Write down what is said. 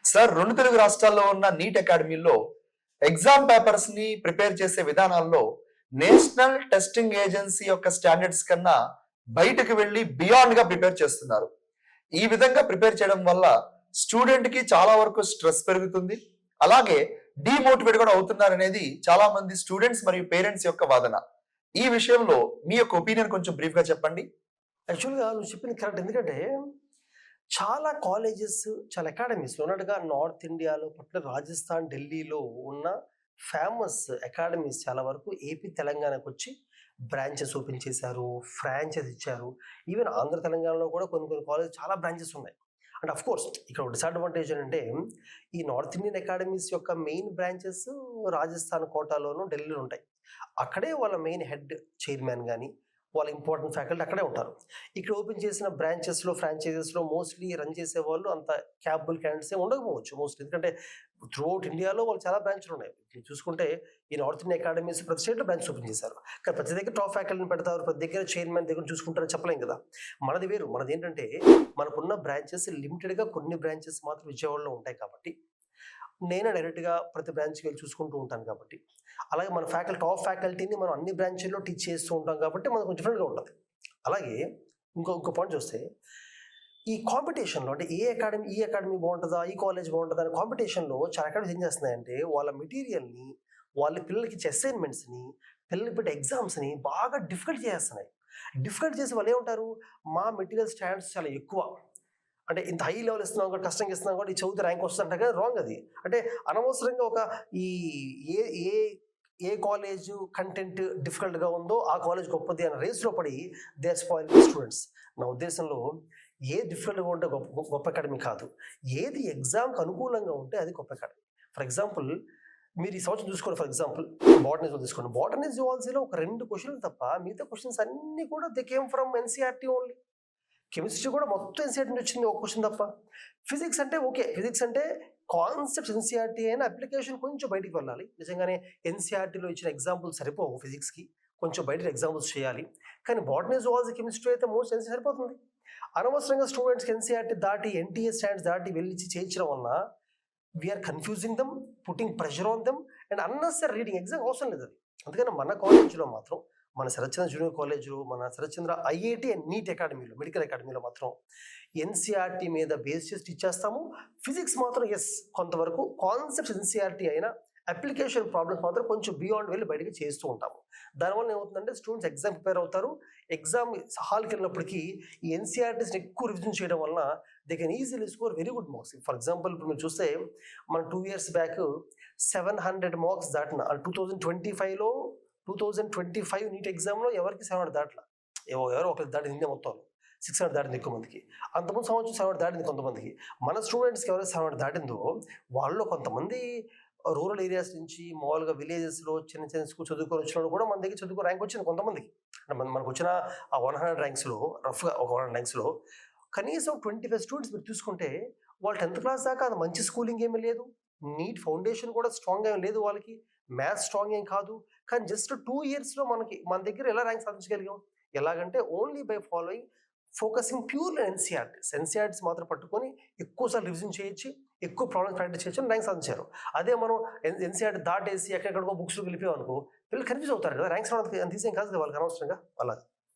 Sir, 2 Telugu రాష్ట్రాల్లో ఉన్న neat అకాడమీలో ఎగ్జామ్ పేపర్స్ ని ప్రిపేర్ చేసే విధానాల్లో నేషనల్ టెస్టింగ్ ఏజెన్సీ యొక్క స్టాండర్డ్స్ కన్నా బయటకు వెళ్లి బియాండ్ గా ప్రిపేర్ చేస్తున్నారు. ఈ విధంగా ప్రిపేర్ చేయడం వల్ల స్టూడెంట్ కి చాలా వరకు స్ట్రెస్ పెరుగుతుంది. అలాగే డిమోటివేట్ కూడా అవుతున్నారు అనేది చాలా మంది స్టూడెంట్స్ మరియు పేరెంట్స్ యొక్క వాదన. ఈ విషయంలో మీ యొక్క ఒపీనియన్ కొంచెం బ్రీఫ్ గా చెప్పండి. యాక్చువల్‌గా నువ్వు చెప్పింది కరెక్ట్. ఎందుకంటే చాలా కాలేజెస్, చాలా అకాడమీస్‌లో ఉన్నట్టుగా నార్త్ ఇండియాలో పర్టిక్యులర్ రాజస్థాన్, ఢిల్లీలో ఉన్న ఫేమస్ అకాడమీస్ చాలా వరకు ఏపీ, తెలంగాణకొచ్చి బ్రాంచెస్ ఓపెన్ చేశారు. ఫ్రాంచైజ్ ఇచ్చారు. ఈవెన్ ఆంధ్ర, తెలంగాణలో కూడా కొన్ని కొన్ని కాలేజ్ చాలా బ్రాంచెస్ ఉన్నాయి. అండ్ ఆఫ్‌కోర్స్ ఇక్కడ డిసడ్వాంటేజ్ ఏంటంటే ఈ నార్త్ ఇండియన్ అకాడమీస్ యొక్క మెయిన్ బ్రాంచెస్ రాజస్థాన్ కోటాలోను, ఢిల్లీలో ఉంటాయి. అక్కడే వాళ్ళ మెయిన్ హెడ్ చైర్మన్ గాని, వాళ్ళ ఇంపార్టెంట్ ఫ్యాకల్టీ అక్కడే ఉంటారు. ఇక్కడ ఓపెన్ చేసిన బ్రాంచెస్‌లో, ఫ్రాంచైజెస్‌లో మోస్ట్లీ రన్ చేసేవాళ్ళు అంత క్యాపబుల్ క్యాండిడేట్స్ ఉండకపోవచ్చు మోస్ట్లీ. ఎందుకంటే త్రూఅవుట్ ఇండియాలో వాళ్ళు చాలా బ్రాంచ్‌లు ఉన్నాయి. మీరు చూసుకుంటే ఈ నార్త్ ఇండియన్ అకాడమీస్ ప్రతి స్టేట్‌లో బ్రాంచ్ ఓపెన్ చేశారు. కానీ ప్రతి దగ్గర టాప్ ఫ్యాకల్టీని పెడతారు, ప్రతి దగ్గర చైర్మన్ దగ్గర చూసుకుంటారని చెప్పలేం కదా. మనది వేరు. మనది ఏంటంటే మనకున్న బ్రాంచెస్ లిమిటెడ్‌గా కొన్ని బ్రాంచెస్ మాత్రం విజయవాడలో ఉంటాయి కాబట్టి నేనే డైరెక్ట్‌గా ప్రతి బ్రాంచ్‌కి వెళ్ళి చూసుకుంటూ ఉంటాను కాబట్టి. అలాగే మన టాప్ ఫ్యాకల్టీని మనం అన్ని బ్రాంచుల్లో టీచ్ చేస్తూ ఉంటాం కాబట్టి మనకు కొంచెం డిఫరెంట్‌గా ఉంటది. అలాగే ఇంకో పాయింట్ చూస్తే ఈ కాంపిటీషన్‌లో అంటే ఈ అకాడమీ బాగుంటదా? ఈ కాలేజ్ బాగుంటదా? అనే కాంపిటీషన్‌లో చాలా అకాడమీస్ ఏం చేస్తున్నాయంటే వాళ్ళ మెటీరియల్‌ని, వాళ్ళ పిల్లలకి ఇచ్చే అసైన్‌మెంట్స్‌ని, పిల్లలకి పెట్టే ఎగ్జామ్స్‌ని బాగా డిఫికల్ట్ చేసేస్తున్నాయి. డిఫికల్ట్ చేసి వాళ్ళు ఏమంటారు? మా మెటీరియల్ స్టాండర్డ్స్ చాలా ఎక్కువ. అంటే ఇంత హై లెవెల్ ఇస్తున్నాం కూడా, కష్టంగా ఇస్తున్నాం కూడా, ఈ చదివితే ర్యాంక్ వస్తుందంట కదా, రాంగ్ అది. అంటే అనవసరంగా ఒక ఈ ఏ ఏ ఏ కాలేజ్ కంటెంట్ డిఫికల్ట్‌గా ఉందో ఆ కాలేజ్ గొప్పది అనే రేస్‌లో పడి దే ఆర్ స్పాయిలింగ్ స్టూడెంట్స్. నా ఉద్దేశంలో ఏది డిఫికల్ట్‌గా ఉంటే గొప్ప అకాడమీ కాదు. ఏది ఎగ్జామ్‌కి అనుకూలంగా ఉంటే అది గొప్ప అకాడమీ. ఫర్ ఎగ్జాంపుల్ మీరు ఈ సంవత్సరం చూసుకోండి. ఫర్ ఎగ్జాంపుల్ బాటనీ తీసుకోండి. బాటనీ, జువాలజీలో ఒక 2 క్వశ్చన్లు తప్ప మిగతా క్వశ్చన్స్ అన్నీ కూడా they came from NCERT only. Chemistry కూడా మొత్తం ఎన్‌సీఈఆర్‌టీ నుంచి వచ్చింది, ఒక క్వశ్చన్ తప్ప. ఫిజిక్స్ అంటే ఓకే, ఫిజిక్స్ అంటే కాన్సెప్ట్స్ ఎన్‌సీఈఆర్‌టీ అయినా అప్లికేషన్ కొంచెం బయటికి వెళ్ళాలి. నిజంగానే ఎన్‌సీఈఆర్‌టీలో ఇచ్చిన ఎగ్జాంపుల్స్ సరిపోవు ఫిజిక్స్‌కి, కొంచెం బయట ఎగ్జాంపుల్స్ చేయాలి. కానీ బాటనీ, జువాలజీ, కెమిస్ట్రీ అయితే మోస్ట్ ఎన్సీ సరిపోతుంది. అనవసరంగా స్టూడెంట్స్కి ఎన్‌సీఈఆర్‌టీ దాటి, ఎన్‌టీఏ స్టాండర్డ్స్ దాటి వెళ్ళి చేయించడం వలన we are confusing them, putting pressure on them and unnecessary reading. Exam అవసరం లేదు అది. అందుకని మన కాలేజ్లో మాత్రం, మన శరత్చంద్ర జూనియర్ కాలేజ్లో, మన శరత్చంద్ర ఐఐటి అండ్ నీట్ అకాడమీలో, మెడికల్ అకాడమీలో మాత్రం ఎన్‌సీఈఆర్‌టీ మీద బేస్ చేసి ఇచ్చేస్తాము. ఫిజిక్స్ మాత్రం కొంతవరకు కాన్సెప్ట్స్ ఎన్‌సీఈఆర్‌టీ అయినా అప్లికేషన్ ప్రాబ్లమ్స్ మాత్రం కొంచెం బియాండ్ వెళ్ళి బయటకి చేస్తూ ఉంటాము. దానివల్ల ఏమవుతుందంటే స్టూడెంట్స్ ఎగ్జామ్ ప్రిపేర్ అవుతారు. ఎగ్జామ్ హాల్కి వెళ్ళినప్పటికీ ఈ ఎన్‌సీఈఆర్‌టీస్ని ఎక్కువ రివిజన్ చేయడం వలన they can easily score very good marks. For example ఇప్పుడు మీరు చూస్తే మన 2 years బ్యాక్ 700 మార్క్స్ దాటిన 2025లో 2025 నీట్ ఎగ్జామ్లో ఎవరికి 700 దాటల. ఎవరో ఒకరికి దాటింది ఇండియా మొత్తంలో. 600 దాటింది ఎక్కువ మందికి. అంతకుముందు సంవత్సరం 700 దాటింది కొంతమందికి. మన స్టూడెంట్స్కి ఎవరైతే 700 దాటిందో వాళ్ళలో కొంతమంది రూరల్ ఏరియాస్ నుంచి, మామూలుగా విలేజెస్లో చిన్న చిన్న స్కూల్ చదువుకొని వచ్చిన వాళ్ళు కూడా మన దగ్గర చదువుకో ర్యాంక్ వచ్చింది కొంతమందికి. అంటే మనకు వచ్చిన ఆ 100 ర్యాంక్స్లో రఫ్గా ఒక 100 ర్యాంక్స్లో కనీసం 25 స్టూడెంట్స్ మీరు చూసుకుంటే వాళ్ళు 10th క్లాస్ దాకా అది మంచి స్కూలింగ్ ఏమీ లేదు. నీట్ ఫౌండేషన్ కూడా స్ట్రాంగ్‌గా ఏం లేదు వాళ్ళకి. మ్యాథ్స్ స్ట్రాంగ్ ఏం కాదు. కానీ జస్ట్ 2 yearsలో మన దగ్గర ఎలా ర్యాంక్ సాధించగలిగాం? ఎలాగంటే only by following focusing purely NCERTs. NCERTs మాత్రం పట్టుకొని ఎక్కువసార్లు రివిజన్ చేయొచ్చు, ఎక్కువ ప్రాబ్లమ్స్ ప్రాక్టీస్ చేయొచ్చు అని ర్యాంక్ సాధించారు. అదే మనం ఎన్‌సీఈఆర్‌టీ దాటేసి ఎక్కడెక్కడికో బుక్స్‌లోకి వెళ్ళిపోయాం అనుకో, పిల్లలు కన్ఫ్యూజ్ అవుతారు కదా. ర్యాంక్స్ రావడానికి అంత ఈజీ ఏం కాదు కదా వాళ్ళకి అనవసరంగా. అలాగా